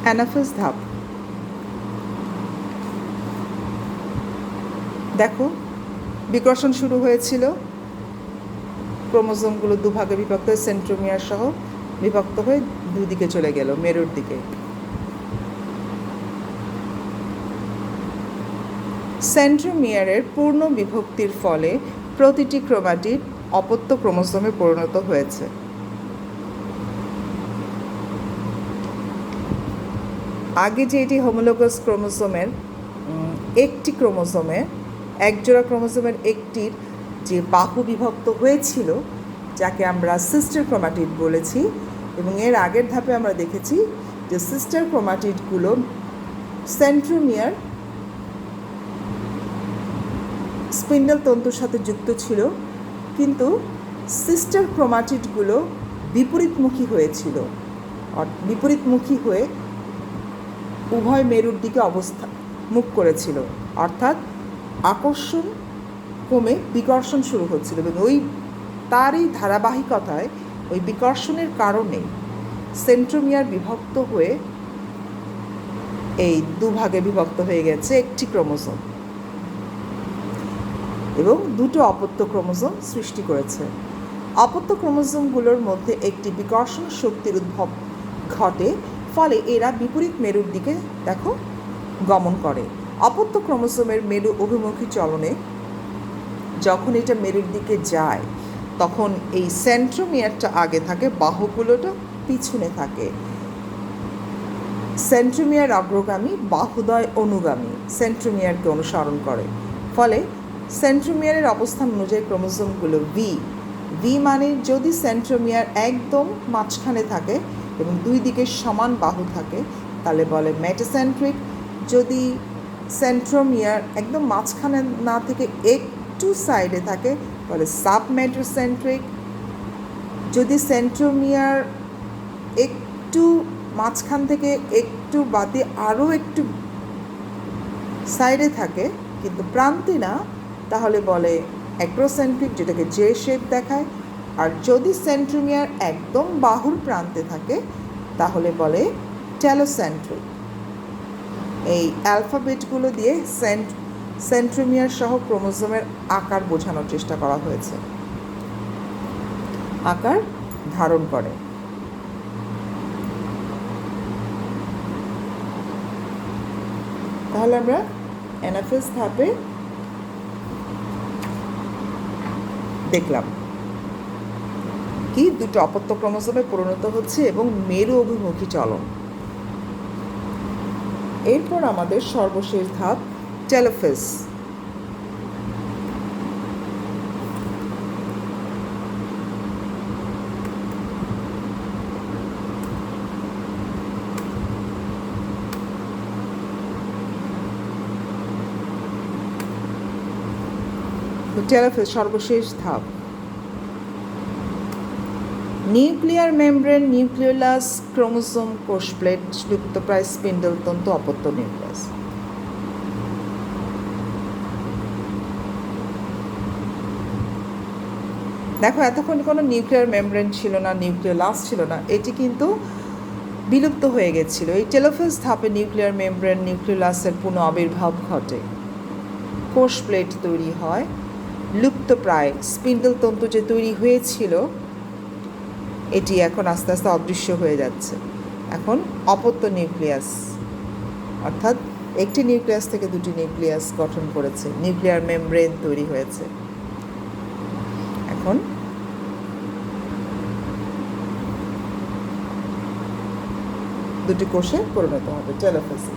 Anaphase ধাপ। দেখো, বিকর্ষণ শুরু হয়েছিল, ক্রোমোজোমগুলো দুভাগে বিভক্ত হয়ে সেন্ট্রোমিয়ার সহ বিভক্ত হয়ে দুদিকে চলে গেল, মেরুর দিকে। সেন্ট্রোমিয়ারের পূর্ণ বিভক্তির ফলে প্রতিটি ক্রোমাটিড অপত্য ক্রোমোজোমে পরিণত হয়েছে। আগে যে এটি হোমোলোগাস ক্রোমোজোমের একটি ক্রোমোজোমে একজোড়া ক্রোমোজোমের একটির যে বাহু বিভক্ত হয়েছিল, যাকে আমরা সিস্টার ক্রোমাটিড বলেছি, এবং এর আগের ধাপে আমরা দেখেছি যে সিস্টার ক্রোমাটিডগুলো সেন্ট্রোমিয়ার স্পিন্ডল তন্তুর সাথে যুক্ত ছিল, কিন্তু সিস্টার ক্রোমাটিডগুলো বিপরীতমুখী হয়েছিল, বিপরীতমুখী হয়ে উভয় মেরুর দিকে মুখ করেছিল, অর্থাৎ আকর্ষণ কমে বিকর্ষণ শুরু হচ্ছিল, এবং তারই ধারাবাহিকতায় ওই বিকর্ষণের কারণে সেন্ট্রোমিয়ার বিভক্ত হয়ে এই দুভাগে বিভক্ত হয়ে গেছে একটি ক্রোমোজোম, এবং দুটো অপত্য ক্রোমোজোম সৃষ্টি করেছে। অপত্য ক্রোমোজোমগুলোর মধ্যে একটি বিকর্ষণ শক্তির উদ্ভব ঘটে, ফলে এরা বিপরীত মেরুর দিকে দেখো গমন করে। অপত্য ক্রোমোজোমের মেরু অভিমুখী চলনে যখন এটা মেরুর দিকে যায়, তখন এই সেন্ট্রোমিয়ারটা আগে থাকে, বাহুগুলোটা পিছনে থাকে। সেন্ট্রোমিয়ার অগ্রগামী, বাহুদ্বয় অনুগামী, সেন্ট্রোমিয়ারকে অনুসরণ করে। ফলে সেন্ট্রোমিয়ারের অবস্থান অনুযায়ী ক্রোমোজোমগুলো ভি মানে যদি সেন্ট্রোমিয়ার একদম মাঝখানে থাকে এবং দুই দিকে সমান বাহু থাকে তাহলে বলে মেটাসেন্ট্রিক। যদি সেন্ট্রোমিয়ার একদম মাঝখানে না থেকে একটু সাইডে থাকে বলে সাবমেটাসেন্ট্রিক। যদি সেন্ট্রোমিয়ার একটু মাঝখান থেকে একটু বাদে আরও একটু সাইডে থাকে কিন্তু প্রান্তে না, তাহলে বলে অ্যাক্রোসেন্ট্রিক, যেটাকে জে শেপ দেখায়। আর যদি সেন্ট্রোমিয়ার একদম বাহুর প্রান্তে থাকে তাহলে বলে টেলোসেন্ট্রিক। এই অ্যালফাবেটগুলো দিয়ে সেন্ট্রোমিয়ার সহ ক্রোমোজোমের আকার বোঝানোর চেষ্টা করা হয়েছে, আকার ধারণ করে। তাহলে আমরা অ্যানাফেজ ধাপে দেখলাম কি দুটো অপত্য ক্রোমোজোমে পরিণত হচ্ছে এবং মেরু অভিমুখী চলন। এরপর আমাদের সর্বশেষ ধাপ টেলোফেজ। টেলোফেজ সর্বশেষ ধাপ। নিউক্লিয়ার মেমব্রেন, নিউক্লিওলাস, ক্রোমোজোম, কোষপ্লেট, লুপ্তপ্রায় স্পিন্ডল তন্তু, অপত্য নিউক্লিয়াস। দেখো, এতক্ষণ কোনো নিউক্লিয়ার মেমব্রেন ছিল না, নিউক্লিওলাস ছিল না, এটি কিন্তু বিলুপ্ত হয়ে গেছিল। এই টেলোফেজ ধাপে নিউক্লিয়ার মেমব্রেন, নিউক্লিওলাসের পুনঃ আবির্ভাব ঘটে, কোষপ্লেট তৈরি হয়, লুপ্তপ্রায় স্পিন্ডল তন্তু যে তৈরি হয়েছিল এটি এখন আস্তে আস্তে অদৃশ্য হয়ে যাচ্ছে। এখন অপত্য নিউক্লিয়াস, অর্থাৎ একটি নিউক্লিয়াস থেকে দুটি নিউক্লিয়াস গঠন করেছে, নিউক্লিয়ার মেমব্রেন তৈরি হয়েছে। এখন দুটি কোষে পরিণত হবে টেলোফেজে।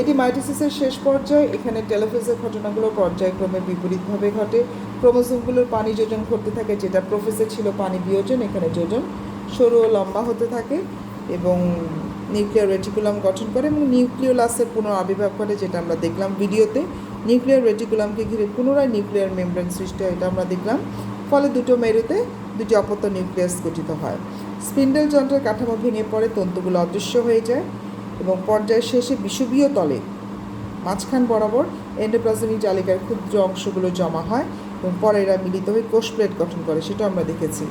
এটি মাইটোসিসের শেষ পর্যায়ে। এখানে টেলোফেজের ঘটনাগুলো পর্যায়ক্রমে বিপরীতভাবে ঘটে। ক্রোমোজোমগুলোর পানি যোজন করতে থাকে, যেটা প্রোফেজে ছিল পানি বিয়োজন, এখানে যোজন সরু ও লম্বা হতে থাকে এবং নিউক্লিয়ার রেটিকুলাম গঠন করে এবং নিউক্লিওলাসের পুনরাবির্ভাব ঘটে, যেটা আমরা দেখলাম ভিডিওতে। নিউক্লিয়ার রেটিকুলামকে ঘিরে পুনরায় নিউক্লিয়ার মেমব্রেন সৃষ্টি হয়, এটা আমরা দেখলাম। ফলে দুটো মেরুতে দুটি অপত্য নিউক্লিয়াস গঠিত হয়। স্পিন্ডল যন্ত্রের কাঠামো ভেঙে পড়ে, তন্তুগুলো অদৃশ্য হয়ে যায় এবং পর্যায়ের শেষে বিষুবীয় তলে মাঝখান বরাবর এন্ডোপ্লাজমিক জালিকার ক্ষুদ্র অংশগুলো জমা হয় এবং পরে এরা মিলিত হয়ে কোষপ্লেট গঠন করে, সেটা আমরা দেখেছি।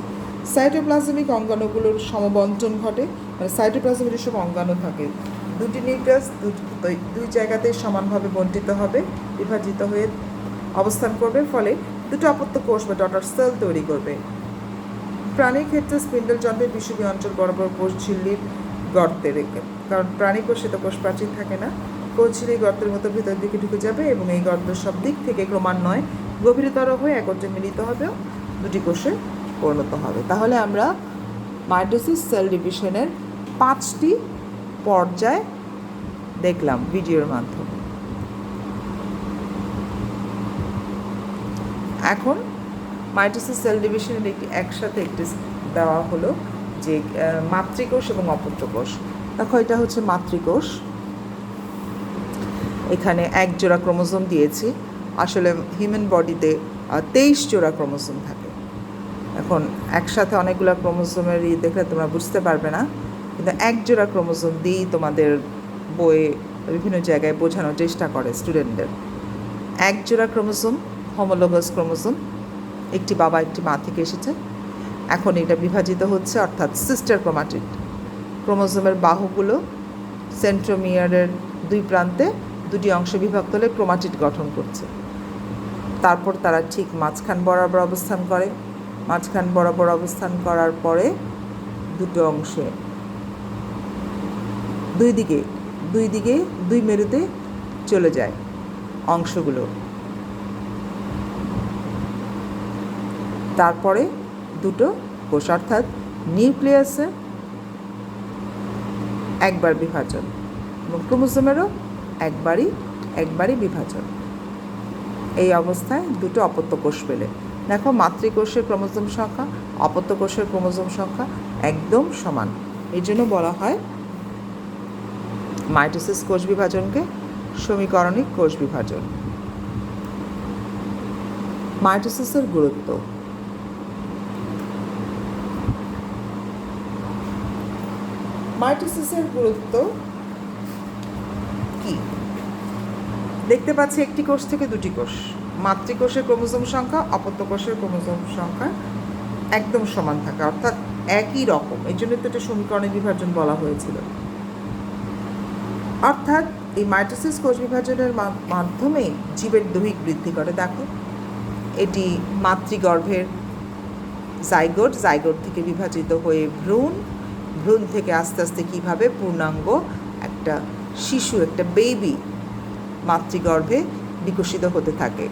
সাইটোপ্লাজমিক অঙ্গাণুগুলোর সমবন্টন ঘটে, মানে সাইটোপ্লাজমের যেসব অঙ্গাণু থাকে দুটি নিউক্লিয়াস দুই জায়গাতে সমানভাবে বণ্টিত হবে, বিভাজিত হয়ে অবস্থান করবে, ফলে দুটো অপত্য কোষ বা ডটার সেল তৈরি করবে। প্রাণীর ক্ষেত্রে স্পিন্ডল যন্ত্রের বিষুবীয় অঞ্চল বরাবর কোষ ঝিল্লির গর্তে রেখে, কারণ প্রাণী কোষে তো কোষ প্রাচীর থাকে না, কোষ ঝিল্লির গর্তের মতো ভেতর দিকে ঢুকে যাবে এবং এই গর্ত সব দিক থেকে ক্রমান্বয়ে গভীরতর হয়ে একত্রে মিলিত হবে, দুটি কোষে পরিণত হবে। তাহলে আমরা মাইটোসিস সেল ডিভিশনের 5টি পর্যায় দেখলাম ভিডিওর মাধ্যমে। এখন মাইটোসিস সেল ডিভিশনের একসাথে একটি দেওয়া হলো যে মাতৃকোষ এবং অপত্য কোষ। দেখো এটা হচ্ছে মাতৃকোষ, এখানে 1 জোড়া ক্রোমোজোম দিয়েছি। আসলে হিউম্যান বডিতে 23 জোড়া ক্রোমোজোম থাকে। এখন একসাথে অনেকগুলো ক্রোমোজোমের দেখলে তোমরা বুঝতে পারবে না, কিন্তু 1 জোড়া ক্রোমোজোম দিয়েই তোমাদের বইয়ে বিভিন্ন জায়গায় বোঝানোর চেষ্টা করে স্টুডেন্টদের। 1 জোড়া ক্রোমোজোম হোমোলোগাস ক্রোমোজোম, একটি বাবা একটি মা থেকে এসেছে। এখন এটা বিভাজিত হচ্ছে, অর্থাৎ সিস্টার ক্রোমাটিড। ক্রোমোজোমের বাহুগুলো সেন্ট্রোমিয়ারের 2 প্রান্তে 2টি অংশে বিভক্ত হলে ক্রোমাটিড গঠন করছে। তারপর তারা ঠিক মাঝখান বরাবর অবস্থান করে। মাঝখান বরাবর অবস্থান করার পরে দুটো অংশে দুই দিকে 2 মেরুতে চলে যায় অংশগুলো। তারপরে দুটো কোষ, অর্থাৎ নিউক্লিয়াসে একবার বিভাজন এবং ক্রোমোজোমেরও একবারই বিভাজন। এই অবস্থায় দুটো অপত্য কোষ পেলে দেখো মাতৃকোষের ক্রোমোজোম সংখ্যা অপত্য কোষের ক্রোমোজোম সংখ্যা একদম সমান। এই জন্য বলা হয় মাইটোসিস কোষ বিভাজনকে সমীকরণিক কোষ বিভাজন। মাইটোসিসের গুরুত্ব। মাইটোসিসের গুরুত্ব কি? দেখতে পাচ্ছি একটি কোষ থেকে দুটি কোষ, মাতৃকোষের ক্রোমোজোম সংখ্যা অপত্য কোষের ক্রোমোজোম সংখ্যা একদম সমান থাকে, অর্থাৎ একই রকম। এই জন্য তো এটা সমীকরণের বিভাজন বলা হয়েছিল। অর্থাৎ এই মাইটোসিস কোষ বিভাজনের মাধ্যমে জীবের দৈহিক বৃদ্ধি করে। দেখো এটি মাতৃগর্ভের জাইগোট থেকে বিভাজিত হয়ে ভ্রূণ থেকে আস্তে আস্তে কীভাবে পূর্ণাঙ্গ একটা শিশু, একটা বেবি মাতৃগর্ভে বিকশিত হতে থাকে।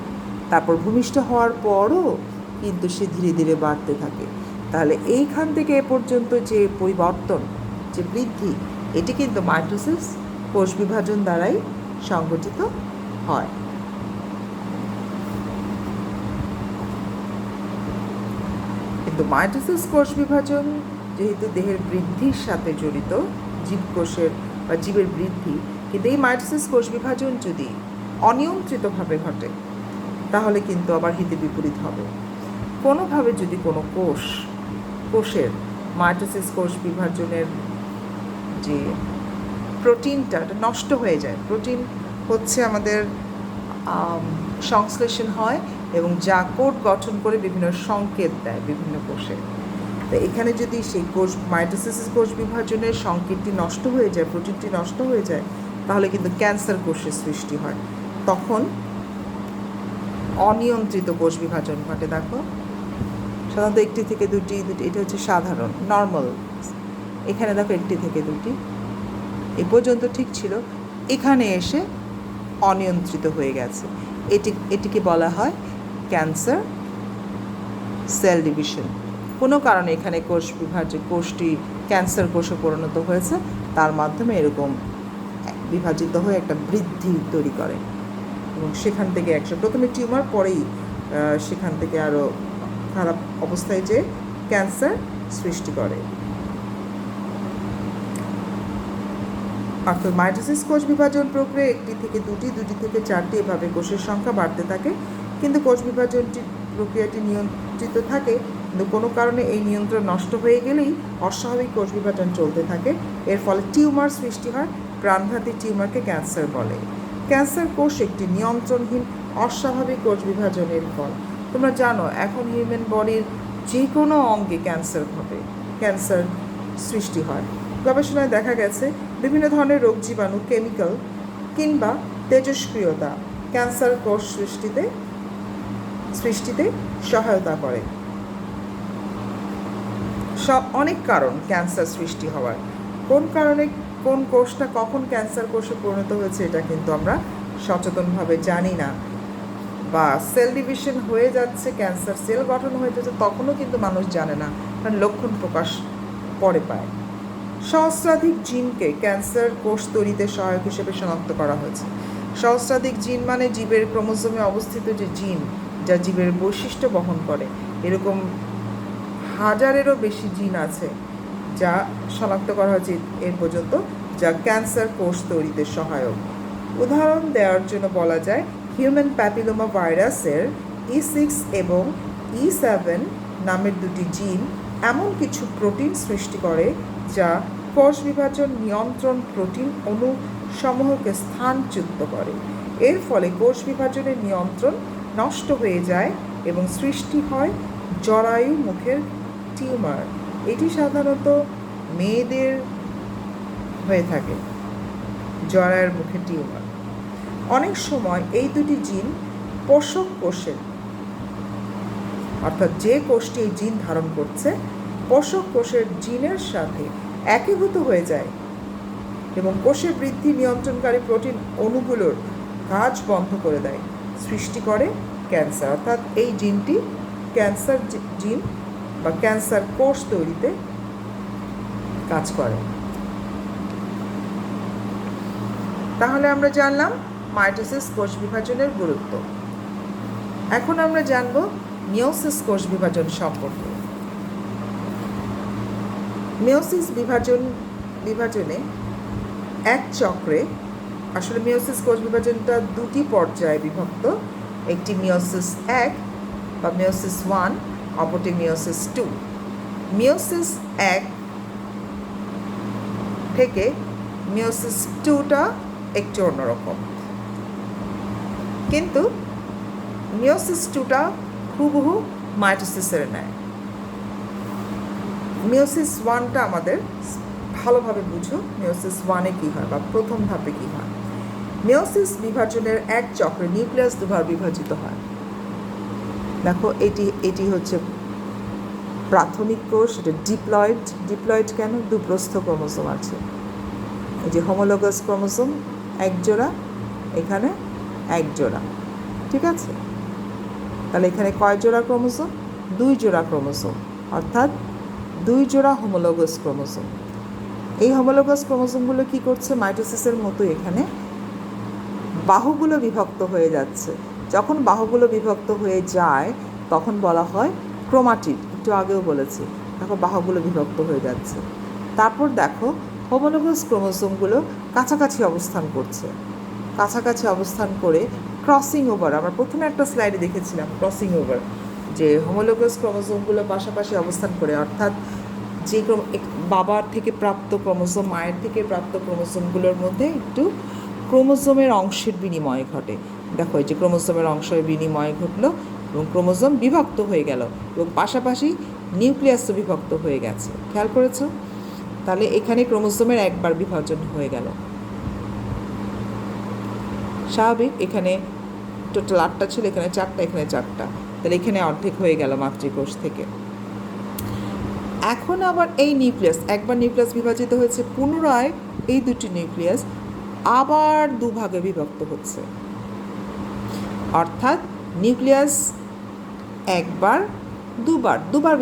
তারপর ভূমিষ্ঠ হওয়ার পরও কিন্তু সে ধীরে ধীরে বাড়তে থাকে। তাহলে এইখান থেকে এ পর্যন্ত যে পরিবর্তন, যে বৃদ্ধি, এটি কিন্তু মাইটোসিস কোষ বিভাজন দ্বারাই সংঘটিত হয়। কিন্তু মাইটোসিস কোষ বিভাজন যেহেতু দেহের বৃদ্ধির সাথে জড়িত, জীবকোষের বা জীবের বৃদ্ধি, কিন্তু এই মাইটোসিস কোষ বিভাজন যদি অনিয়ন্ত্রিতভাবে ঘটে তাহলে কিন্তু আবার হিতে বিপরীত হবে। কোনোভাবে যদি কোনো কোষের মাইটোসিস কোষ বিভাজনের যে প্রোটিনটা নষ্ট হয়ে যায়, প্রোটিন হচ্ছে আমাদের সংশ্লেষণ হয় এবং যা কোড গঠন করে বিভিন্ন সংকেত দেয় বিভিন্ন কোষে। তো এখানে যদি সেই মাইটোসিস কোষ বিভাজনের সংকেতটি নষ্ট হয়ে যায়, প্রোটিনটি নষ্ট হয়ে যায়, তাহলে কিন্তু ক্যান্সার কোষের সৃষ্টি হয়। তখন অনিয়ন্ত্রিত কোষ বিভাজন ঘটে। দেখো সাধারণত 1 থেকে 2টি, এটা হচ্ছে সাধারণ নর্মাল। এখানে দেখো 1 থেকে 2টি, এ পর্যন্ত ঠিক ছিল, এখানে এসে অনিয়ন্ত্রিত হয়ে গেছে। এটিকে বলা হয় ক্যান্সার সেল ডিভিশন। কোনো কারণে এখানে কোষটি ক্যান্সার কোষে পরিণত হয়েছে, তার মাধ্যমে এরকম বিভাজিত হয়ে একটা বৃদ্ধি তৈরি করে এবং সেখান থেকে প্রথমে টিউমার, পরেই সেখান থেকে আরও খারাপ অবস্থায় যে ক্যান্সার সৃষ্টি করে। অর্থাৎ মাইটোসিস কোষ বিভাজন প্রক্রিয়া 1 থেকে 2টি, 2টি থেকে 4টি, এভাবে কোষের সংখ্যা বাড়তে থাকে। কিন্তু কোষ বিভাজনটি প্রক্রিয়াটি নিয়ন্ত্রিত থাকে, কিন্তু কোনো কারণে এই নিয়ন্ত্রণ নষ্ট হয়ে গেলেই অস্বাভাবিক কোষ বিভাজন চলতে থাকে। এর ফলে টিউমার সৃষ্টি হয়। প্রাণঘাতী টিউমারকে ক্যান্সার বলে। ক্যান্সার কোষ একটি নিয়ন্ত্রণহীন অস্বাভাবিক কোষ বিভাজনের ফল। তোমরা জানো এখন হিউম্যান বডির যে কোনো অঙ্গে ক্যান্সার সৃষ্টি হয়। গবেষণায় দেখা গেছে বিভিন্ন ধরনের রোগ জীবাণু, কেমিক্যাল কিংবা তেজস্ক্রিয়তা ক্যান্সার কোষ সৃষ্টিতে সহায়তা করে। অনেক কারণ ক্যান্সার সৃষ্টি হওয়ার। কোন কারণে কোন কোষটা কখন ক্যান্সার কোষে পরিণত হয়েছে এটা কিন্তু আমরা সচেতনভাবে জানি না, বা সেল ডিভিশন হয়ে যাচ্ছে, ক্যান্সার সেল গঠন হয়ে যাচ্ছে, তখনও কিন্তু মানুষ জানে না, কারণ লক্ষণ প্রকাশ পরে পায়। সহস্রাধিক জিনকে ক্যান্সার কোষ তৈরিতে সহায়ক হিসেবে শনাক্ত করা হয়েছে। সহস্রাধিক জিন মানে জীবের ক্রোমোজোমে অবস্থিত যে জিন যা জীবের বৈশিষ্ট্য বহন করে, এরকম হাজারেরও বেশি জিন আছে যা শনাক্ত করা হয়েছে এর পর্যন্ত, যা ক্যান্সার কোষ তৈরিতে সহায়ক। উদাহরণ দেওয়ার জন্য বলা যায় হিউম্যান প্যাপিলোমা ভাইরাসের E6 এবং E7 নামের দুটি জিন এমন কিছু প্রোটিন সৃষ্টি করে যা কোষ বিভাজন নিয়ন্ত্রণ প্রোটিন অণুসমূহকে স্থানচ্যুত করে। এর ফলে কোষ বিভাজনের নিয়ন্ত্রণ নষ্ট হয়ে যায় এবং সৃষ্টি হয় জরায়ু মুখের টিউমার। এটি সাধারণত মেয়েদের হয়ে থাকে, জরায়ুর মুখে টিউমার। অনেক সময় এই দুটি জিন পোষক কোষের, অর্থাৎ যে কোষটি এই জিন ধারণ করছে, পোষক কোষের জিনের সাথে একীভূত হয়ে যায় এবং কোষের বৃদ্ধি নিয়ন্ত্রণকারী প্রোটিন অণুগুলোর কাজ বন্ধ করে দেয়, সৃষ্টি করে ক্যান্সার। অর্থাৎ এই জিনটি ক্যান্সার জিন বা ক্যান্সার কোষ তৈরিতে কাজ করে। তাহলে আমরা জানলাম মাইটোসিস কোষ বিভাজনের গুরুত্ব। এখন আমরা জানব মিওসিস কোষ বিভাজন সম্পর্কে। মিওসিস বিভাজনে এক চক্রে, আসলে মিওসিস কোষ বিভাজনটা দুটি পর্যায়ে বিভক্ত, একটি মিওসিস 1 বা মিওসিস 1, অপরটি মিওসিস 2। মিওসিস 1 থেকে মিওসিস 2টা একটু অন্যরকম, কিন্তু মিওসিস 2টা হুবহু মাইটোসিসের ন্যায়। মিওসিস 1টা আমাদের ভালোভাবে বুঝো, মিওসিস 1-এ কী হয় বা প্রথম ধাপে কী হয়। মিওসিস বিভাজনের এক চক্রে নিউক্লিয়াস দুবার বিভাজিত হয়। দেখো এটি হচ্ছে প্রাথমিক কোষ, এটা ডিপ্লয়েড কেন? দুপ্রস্থ ক্রোমোসোম আছে, এই যে হোমোলোগাস ক্রোমোসোম এক জোড়া, এখানে এক জোড়া, ঠিক আছে? তাহলে এখানে কয় জোড়া ক্রোমোসোম? 2 জোড়া ক্রোমোসোম, অর্থাৎ 2 জোড়া হোমোলোগাস ক্রোমোসোম। এই হোমোলোগাস ক্রোমোসোমগুলো কী করছে? মাইটোসিসের মতো এখানে বাহুগুলো বিভক্ত হয়ে যাচ্ছে। যখন বাহুগুলো বিভক্ত হয়ে যায় তখন বলা হয় ক্রোমাটিড। একটু আগেও বলেছি, দেখো বাহুগুলো বিভক্ত হয়ে যাচ্ছে। তারপর দেখো হোমোলোগাস ক্রোমোসোমগুলো কাছাকাছি অবস্থান করছে, কাছাকাছি অবস্থান করে ক্রসিং ওভার, আমরা প্রথমে একটা স্লাইডে দেখেছিলাম ক্রসিং ওভার, যে হোমোলোগাস ক্রোমোসোমগুলো পাশাপাশি অবস্থান করে, অর্থাৎ যে বাবার থেকে প্রাপ্ত ক্রোমোসোম, মায়ের থেকে প্রাপ্ত ক্রোমোসোমগুলোর মধ্যে একটু ক্রোমোসোমের অংশের বিনিময় ঘটে। দেখো এই যে ক্রোমোসোমের অংশের বিনিময় ঘটলো এবং ক্রোমোসোম বিভক্ত হয়ে গেল এবং পাশাপাশি নিউক্লিয়াসও বিভক্ত হয়ে গেছে। খেয়াল করেছো? তাহলে এখানে ক্রোমোসোমের একবার বিভাজন হয়ে গেল। স্বাভাবিক, এখানে টোটাল 8টা ছিল, এখানে 4টা, এখানে 4টা, তাহলে এখানে অর্ধেক হয়ে গেল মাতৃকোষ থেকে। এখন আবার এই নিউক্লিয়াস, একবার নিউক্লিয়াস বিভাজিত হয়েছে, পুনরায় এই দুটি নিউক্লিয়াস আবার দুভাগে বিভক্ত হচ্ছে, অর্থাৎ নিউক্লিয়াস একবার দুবার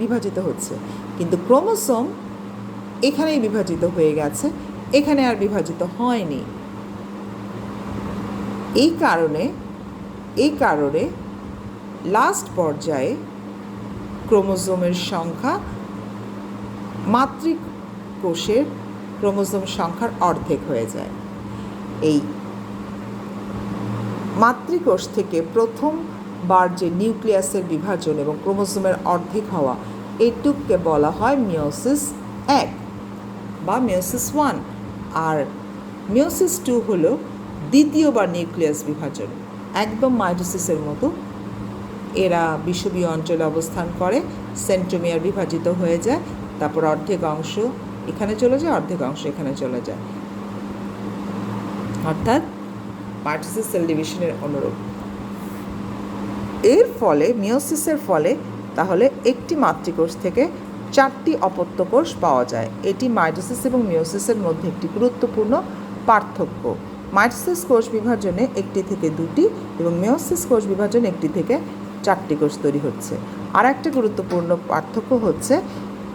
বিভাজিত হচ্ছে, কিন্তু ক্রোমোসোম এখানেই বিভাজিত হয়ে গেছে, এখানে আর বিভাজিত হয়নি। এই কারণে লাস্ট পর্যায়ে ক্রোমোসোমের সংখ্যা মাতৃকোষের ক্রোমোসোম সংখ্যার অর্ধেক হয়ে যায়। এই মাতৃকোষ থেকে প্রথমবার যে নিউক্লিয়াসের বিভাজন এবং ক্রোমোসোমের অর্ধেক হওয়া, এইটুককে বলা হয় মিওসিস 1 বা মিওসিস 1, আর মিওসিস 2 হলো দ্বিতীয়বার নিউক্লিয়াস বিভাজন, একদম মাইটোসিসের মতো। এরা বিষুবীয় অঞ্চলে অবস্থান করে, সেন্ট্রোমিয়ার বিভাজিত হয়ে যায়, তারপর অর্ধেক অংশ এখানে চলে যায়, অর্ধেক অংশ এখানে চলে যায়, অর্থাৎ মাইটোসিস সেল ডিভিশনের অনুরূপ। এর ফলে মিওসিসের ফলে তাহলে একটি মাতৃকোষ থেকে 4টি অপত্য কোষ পাওয়া যায়। এটি মাইটোসিস এবং মিওসিসের মধ্যে একটি গুরুত্বপূর্ণ পার্থক্য। মাইটোসিস কোষ বিভাজনে 1টি থেকে 2টি এবং মিওসিস কোষ বিভাজনে 1টি থেকে 4টি কোষ তৈরি হচ্ছে। আর একটা গুরুত্বপূর্ণ পার্থক্য হচ্ছে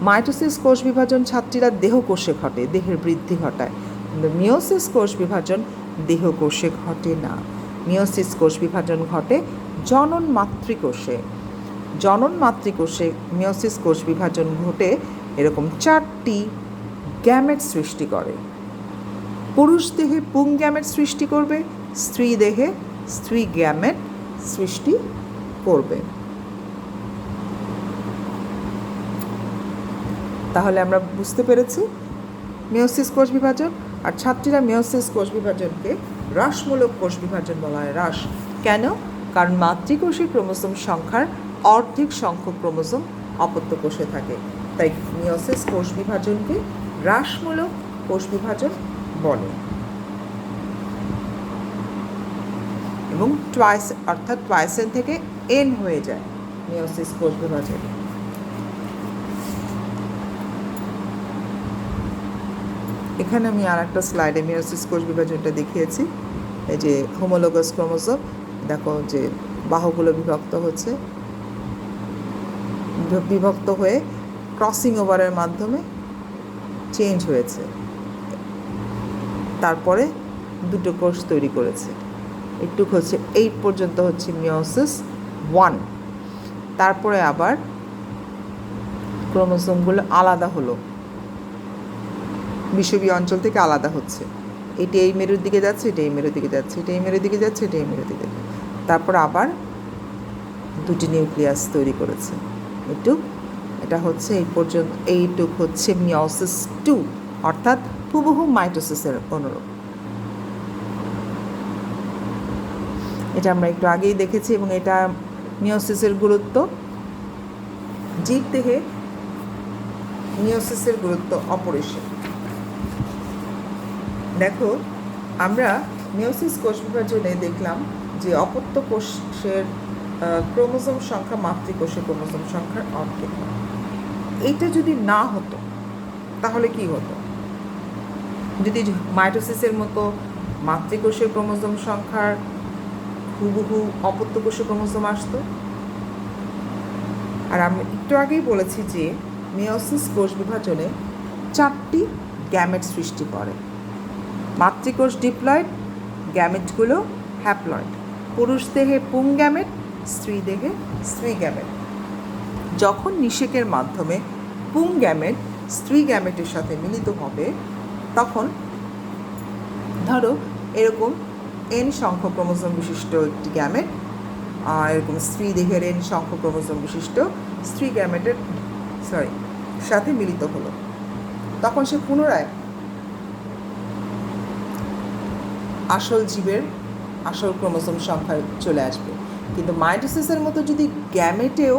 মাইটোসিস কোষ বিভাজন ছাত্রীরা দেহকোষে ঘটে, দেহের বৃদ্ধি ঘটায়, কিন্তু মিওসিস কোষ বিভাজন দেহকোষে ঘটে না। মিওসিস কোষ বিভাজন ঘটে জনন মাতৃকোষে। জনন মাতৃকোষে মিওসিস কোষ বিভাজন ঘটে এরকম 4টি গ্যামেট সৃষ্টি করে। পুরুষ দেহে পুং গ্যামেট সৃষ্টি করবে, স্ত্রী দেহে স্ত্রী গ্যামেট সৃষ্টি করবে। তাহলে আমরা বুঝতে পেরেছি মিওসিস কোষ বিভাজন। আর ছাত্রীরা মিওসিস কোষ বিভাজনকে হ্রাসমূলক কোষ বিভাজন বলা হয়। হ্রাস কেন? কারণ মাতৃকোষে ক্রোমোসোম সংখ্যার অর্ধেক সংখ্যক ক্রোমোসোম অপত্য কোষে থাকে, তাই মিওসিস কোষ বিভাজনকে হ্রাসমূলক কোষ বিভাজন বলে। এবং অর্থাৎ টুয়াইসেন থেকে এন হয়ে যায় মিওসিস কোষ বিভাজন। এখানে আমি আর একটা স্লাইডে মিওসিস কোষ বিভাজনটা দেখিয়েছি। এই যে হোমোলোগাস ক্রোমোসোম, দেখো যে বাহুগুলো বিভক্ত হচ্ছে, বিভক্ত হয়ে ক্রসিং ওভারের মাধ্যমে চেঞ্জ হয়েছে, তারপরে 2টো কোষ তৈরি করেছে। একটু হচ্ছে 8 পর্যন্ত হচ্ছে মিওসিস 1, তারপরে আবার ক্রোমোসোমগুলো আলাদা হলো, বিষুবীয় অঞ্চল থেকে আলাদা হচ্ছে। এটি এই মেরুর দিকে যাচ্ছে, এটা এই মেরুর দিকে যাচ্ছে, এটা এই মেরুর দিকে যাচ্ছে, এটা এই মেরুর দিকে, তারপর আবার 2টি নিউক্লিয়াস তৈরি করেছে। এটা হচ্ছে এই পর্যন্ত, এইটুক হচ্ছে মিওসিস 2, অর্থাৎ হুবহু মাইটোসিসের অনুরূপ। এটা আমরা একটু আগেই দেখেছি এবং এটা মিওসিসের গুরুত্ব। জীবদেহে মিওসিসের গুরুত্ব অপরিসীম। দেখো, আমরা মিওসিস কোষ বিভাজনে দেখলাম যে অপত্য কোষের ক্রোমোসোম সংখ্যা মাতৃকোষে ক্রোমোসোম সংখ্যার অর্ধেক হয়। এইটা যদি না হতো তাহলে কি হতো? যদি মাইটোসিসের মতো মাতৃকোষের ক্রোমোসোম সংখ্যার হুবহু অপত্য কোষে ক্রোমোসোম আসতো। আর আমি একটু আগেই বলেছি যে মিওসিস কোষ বিভাজনে 4টি গ্যামেট সৃষ্টি করে। মাতৃকোষ ডিপ্লয়েড, গ্যামেটগুলো হ্যাপ্লয়েড। পুরুষ দেহে পুং গ্যামেট, স্ত্রী দেহে স্ত্রী গ্যামেট। যখন নিষেকের মাধ্যমে পুং গ্যামেট স্ত্রী গ্যামেটের সাথে মিলিত হবে, তখন ধরো এরকম এন সংখ্যক ক্রোমোসোম বিশিষ্ট একটি গ্যামেট আর এরকম স্ত্রী দেহের এন সংখ্যক ক্রোমোসোম বিশিষ্ট স্ত্রী গ্যামেটের সাথে মিলিত হলো, তখন সে পুনরায় আসল জীবের আসল ক্রোমোসোম সংখ্যায় চলে আসবে। কিন্তু মাইটোসিসের মতো যদি গ্যামেটেও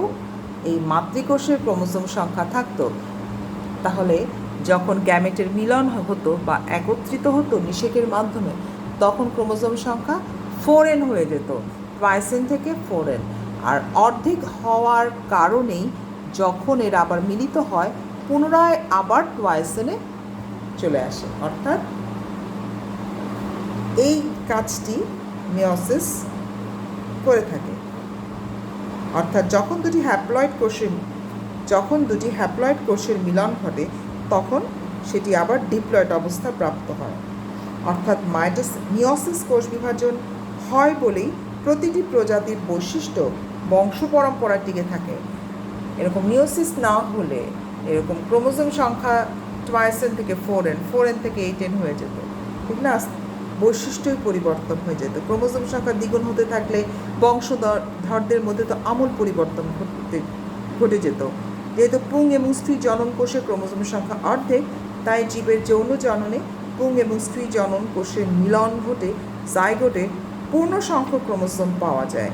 এই মাতৃকোষের ক্রোমোসোম সংখ্যা থাকতো, তাহলে যখন গ্যামেটের মিলন হতো বা একত্রিত হতো নিষেকের মাধ্যমে, তখন ক্রোমোসোম সংখ্যা 4n হয়ে যেত, টুয়াইসেন থেকে 4n। আর অর্ধেক হওয়ার কারণেই যখন এরা আবার মিলিত হয়, পুনরায় আবার টুয়াইসেনে চলে আসে। অর্থাৎ এই কাজটি মিওসিস করে থাকে। অর্থাৎ যখন দুটি হ্যাপ্লয়েড কোষের মিলন ঘটে, তখন সেটি আবার ডিপ্লয়েড অবস্থা প্রাপ্ত হয়। অর্থাৎ মিওসিস কোষ বিভাজন হয় বলেই প্রতিটি প্রজাতির বৈশিষ্ট্য বংশ পরম্পরা টিকে থাকে। এরকম মিওসিস না হলে এরকম ক্রোমোসোম সংখ্যা টুয়াইসেন থেকে 4n থেকে 8n হয়ে যেত, ঠিক না? বৈশিষ্ট্যই পরিবর্তন হয়ে যেত। ক্রোমোসোম সংখ্যা দ্বিগুণ হতে থাকলে বংশধরদের মধ্যে তো আমূল পরিবর্তন ঘটে যেত। যেহেতু পুং এবং স্ত্রী জনন কোষে ক্রোমোসোম সংখ্যা অর্ধেক, তাই জীবের যৌন জননে পুং এবং স্ত্রী জনন কোষের মিলন ঘটে জাইগোটে পূর্ণ সংখ্যক ক্রোমোসোম পাওয়া যায়।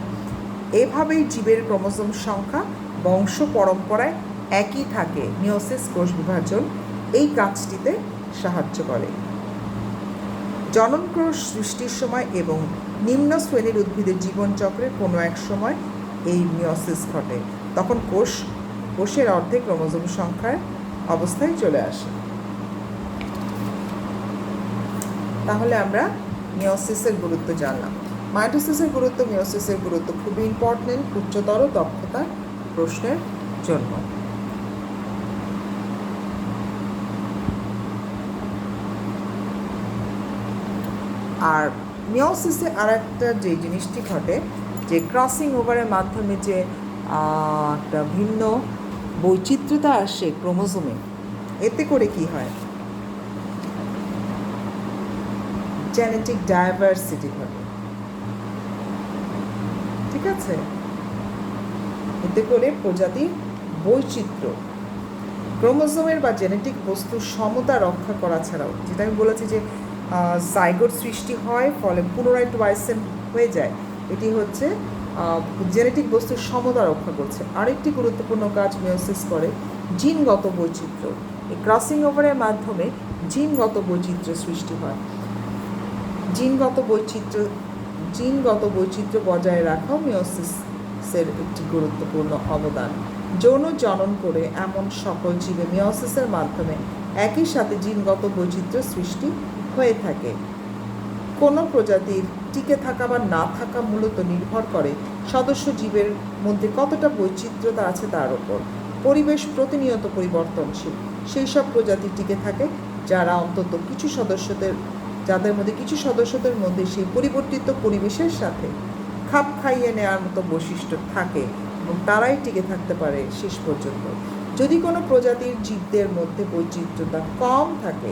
এভাবেই জীবের ক্রোমোসোম সংখ্যা বংশ পরম্পরায় একই থাকে মিওসিস কোষ বিভাজন এই কাজটিতে সাহায্য করে। জননকোষ সৃষ্টির সময় এবং নিম্ন শ্রেণীর উদ্ভিদের জীবনচক্রের কোনো এক সময় এই মিওসিস ঘটে, তখন কোষের অর্ধেক ক্রোমোজোম সংখ্যার অবস্থায় চলে আসে। তাহলে আমরা মিওসিসের গুরুত্ব জানলাম। মাইটোসিসের গুরুত্ব, মিওসিসের গুরুত্ব খুবই ইম্পর্টেন্ট উচ্চতর দক্ষতার প্রশ্নের জন্য। আর মিওসিসে আর একটা যে জিনিসটি ঘটে, যে ক্রসিং ওভারের মাধ্যমে যে একটা ভিন্ন বৈচিত্র্যতা আসে ক্রোমোজোমে, এতে করে কি হয়, জেনেটিক ডাইভার্সিটি ঘটে। ঠিক আছে, এতে করে প্রজাতির বৈচিত্র্য, ক্রোমোজোমের বা জেনেটিক বস্তুর সমতা রক্ষা করা ছাড়াও, যেটা আমি বলেছি যে জাইগোট সৃষ্টি হয়, ফলে পুনরায় টুয়াইসেন হয়ে যায়, এটি হচ্ছে জেনেটিক বস্তুর সমতা রক্ষা করছে। আরেকটি গুরুত্বপূর্ণ কাজ মিওসিস করে জিনগত বৈচিত্র্য। এই ক্রসিং ওভারের মাধ্যমে জিনগত বৈচিত্র্য সৃষ্টি হয়। জিনগত বৈচিত্র্য বজায় রাখাও মিওসিসের একটি গুরুত্বপূর্ণ অবদান। যৌন জনন করে এমন সকল জীবে মিওসিসের মাধ্যমে একই সাথে জিনগত বৈচিত্র্য সৃষ্টি হয়ে থাকে। কোনো প্রজাতির টিকে থাকা বা না থাকা মূলত নির্ভর করে সদস্য জীবের মধ্যে কতটা বৈচিত্র্যতা আছে তার উপর। পরিবেশ প্রতিনিয়ত পরিবর্তনশীল। সেই সব প্রজাতি টিকে থাকে যাদের মধ্যে কিছু সদস্যদের মধ্যে সেই পরিবর্তিত পরিবেশের সাথে খাপ খাইয়ে নেওয়ার মতো বৈশিষ্ট্য থাকে এবং তারাই টিকে থাকতে পারে শেষ পর্যন্ত। যদি কোনো প্রজাতির জীবদের মধ্যে বৈচিত্র্যতা কম থাকে,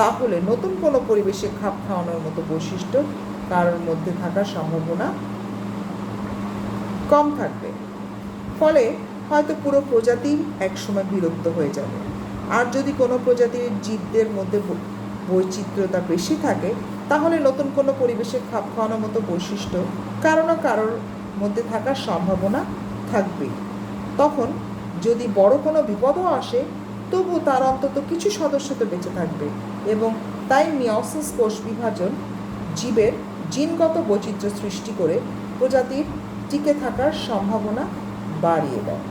তাহলে নতুন কোনো পরিবেশে খাপ খাওয়ানোর মতো বৈশিষ্ট্য কারোর মধ্যে থাকার সম্ভাবনা কম থাকবে। ফলে হয়তো পুরো প্রজাতি একসময় বিলুপ্ত হয়ে যাবে। আর যদি কোনো প্রজাতির জীবদের মধ্যে বৈচিত্র্যতা বেশি থাকে, তাহলে নতুন কোনো পরিবেশে খাপ খাওয়ানোর মতো বৈশিষ্ট্য কারোর মধ্যে থাকার সম্ভাবনা থাকবে। তখন যদি বড় কোনো বিপদও আসে, তবু তার অন্তত কিছু সদস্য তো বেঁচে থাকবে। এবং তাই মিওসিস কোষ বিভাজন জীবের জিনগত বৈচিত্র্য সৃষ্টি করে প্রজাতির টিকে থাকার সম্ভাবনা বাড়িয়ে দেয়।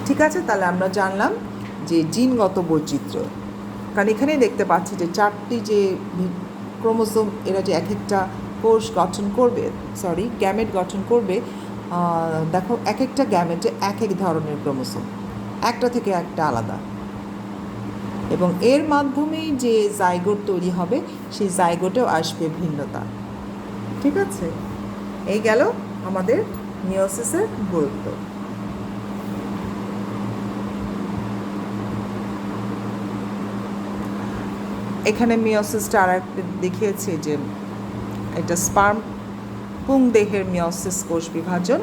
ঠিক আছে, তাহলে আমরা জানলাম যে জিনগত বৈচিত্র্য, কারণ এখানেই দেখতে পাচ্ছি যে 4টি যে ক্রোমোজোম, এরা যে এক একটা কোষ গঠন করবে, গ্যামেট গঠন করবে। দেখো, এক একটা গ্যামেটে এক এক ধরনের ক্রোমোজোম, একটা থেকে একটা আলাদা, এবং এর মাধ্যমেই যে জাইগোট তৈরি হবে, সেই জাইগোটেও আসবে ভিন্নতা। ঠিক আছে, এই গেল আমাদের মিওসিসের গুরুত্ব। এখানে মিওসিসটা আর একটা দেখিয়েছে যে এটা স্পার্ম পুংদেহের মিওসিস কোষ বিভাজন,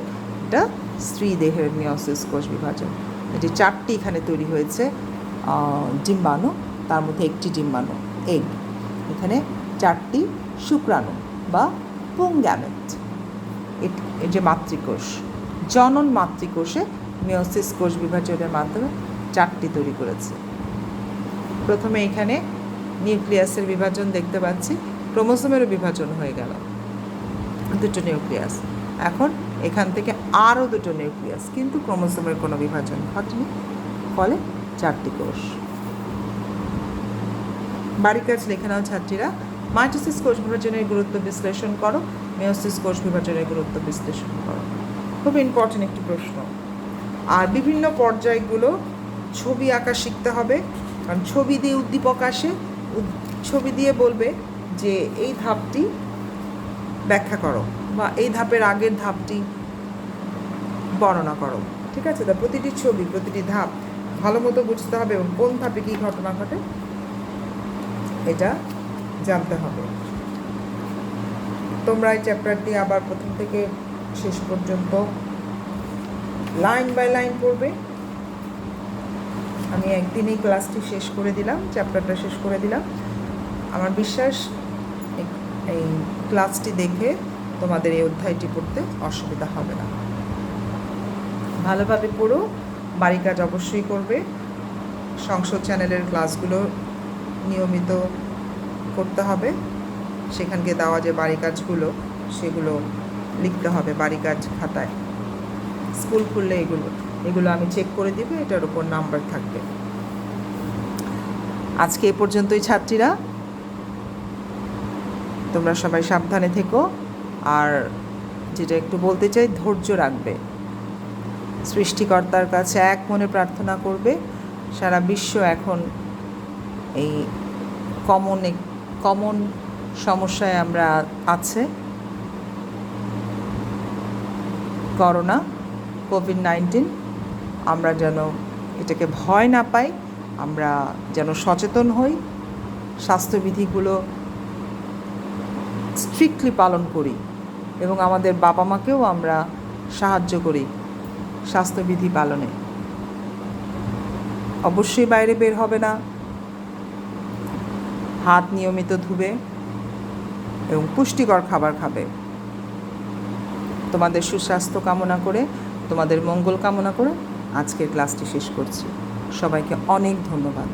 এটা স্ত্রী দেহের মিওসিস কোষ বিভাজন। এটি 4টি এখানে তৈরি হয়েছে ডিম্বাণু, তার মধ্যে একটি ডিম্বাণু এগ, এখানে 4টি শুক্রাণু বা পুংগ্যামেট। এই যে মাতৃকোষ, জনন মাতৃকোষে মিওসিস কোষ বিভাজনের মাধ্যমে 4টি তৈরি করেছে। প্রথমে এখানে নিউক্লিয়াসের বিভাজন দেখতে পাচ্ছি, ক্রোমোজোমেরও বিভাজন হয়ে গেল, 2টো নিউক্লিয়াস। এখন এখান থেকে আরও 2টো নিউক্লিয়াস, কিন্তু ক্রোমোজোমের কোনো বিভাজন ঘটেনি, ফলে 4টি কোষ। বাড়ির কাজ লিখে নাও ছাত্রীরা। মাইটোসিস কোষ বিভাজনের গুরুত্ব বিশ্লেষণ করো, মিওসিস কোষ বিভাজনের গুরুত্ব বিশ্লেষণ করো। খুব ইম্পর্টেন্ট একটি প্রশ্ন। আর বিভিন্ন পর্যায়গুলো ছবি আঁকা শিখতে হবে, কারণ ছবি দিয়ে উদ্দীপক আসে, ছবি দিয়ে বলবে যে এই ধাপটি ব্যাখ্যা করো বা এই ধাপের আগের ধাপটি বর্ণনা করো। ঠিক আছে, তা প্রতিটি ছবি, প্রতিটি ধাপ ভালো মতো বুঝতে হবে এবং কোন ধাপে কী ঘটনা ঘটে এটা জানতে হবে। তোমরা এই চ্যাপ্টারটি আবার প্রথম থেকে শেষ পর্যন্ত লাইন বাই লাইন পড়বে। আমি একদিনেই ক্লাসটি শেষ করে দিলাম, চ্যাপ্টারটা শেষ করে দিলাম। আমার বিশ্বাস এই ক্লাসটি দেখে তোমাদের এই অধ্যায়টি পড়তে অসুবিধা হবে না। ভালোভাবে পড়ো, বাড়ি কাজ অবশ্যই করবে। সংসদ চ্যানেলের ক্লাসগুলো নিয়মিত করতে হবে। সেখানকে দেওয়া যে বাড়ি কাজগুলো সেগুলো লিখতে হবে বাড়ি কাজ খাতায়। স্কুল খুললে এগুলো আমি চেক করে দিব, এটার উপর নাম্বার থাকবে। আজকে এ পর্যন্তই ছাত্রীরা, তোমরা সবাই সাবধানে থেকো। আর যেটা একটু বলতে চাই, ধৈর্য রাখবে। সৃষ্টিকর্তার কাছে এক মনে প্রার্থনা করবে। সারা বিশ্ব এখন এই কমন সমস্যায় আমরা আছে, করোনা কোভিড-19। আমরা যেন এটাকে ভয় না পাই, আমরা যেন সচেতন হই, স্বাস্থ্যবিধিগুলো স্ট্রিক্টলি পালন করি এবং আমাদের বাবা মাকেও আমরা সাহায্য করি স্বাস্থ্যবিধি পালনে। অবশ্যই বাইরে বের হবে না, হাত নিয়মিত ধুবে এবং পুষ্টিকর খাবার খাবে। তোমাদের সুস্বাস্থ্য কামনা করে, তোমাদের মঙ্গল কামনা করে আজকের ক্লাসটি শেষ করছি। সবাইকে অনেক ধন্যবাদ।